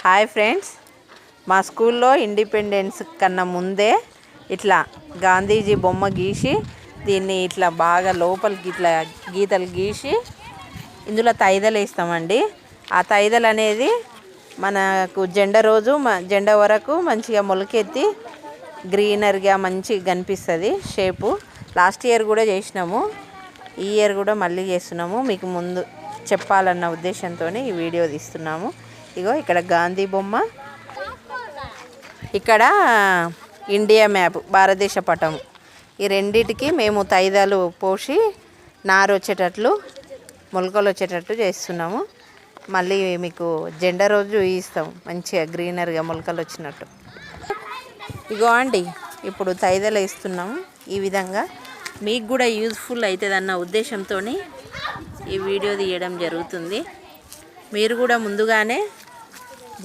Hi friends, మా స్కూల్లో independence కన్నా ముందే ఇట్లా గాంధీజీ బొమ్మ గీసి దీన్ని ఇట్లా బాగా లోపలికి ఇట్లా గీతలు గీసి ఇందులో తైదలు వేస్తామండి. ఆ తైదలు అనేది మనకు జెండా రోజు జెండా వరకు మంచిగా మొలకెత్తి గ్రీనరీగా మంచిగా కనిపిస్తుంది షేపు. లాస్ట్ ఇయర్ కూడా చేసినాము, ఈ ఇయర్ కూడా మళ్ళీ చేస్తున్నాము. మీకు ముందు చెప్పాలన్న ఉద్దేశంతో ఈ వీడియో తీస్తున్నాము. ఇగో ఇక్కడ గాంధీ బొమ్మ, ఇక్కడ ఇండియా మ్యాప్ భారతదేశ పటం. ఈ రెండిటికి మేము తైదాలు పోసి నారు వచ్చేటట్లు మొలకలు వచ్చేటట్టు చేస్తున్నాము. మళ్ళీ మీకు జెండా రోజు ఇస్తాం మంచిగా గ్రీనరీగా మొలకలు వచ్చినట్టు. ఇగో అండి, ఇప్పుడు తైదలు వేస్తున్నాము. ఈ విధంగా మీకు కూడా యూజ్ఫుల్ అవుతుందన్న ఉద్దేశంతో ఈ వీడియో తీయడం జరుగుతుంది. మీరు కూడా ముందుగానే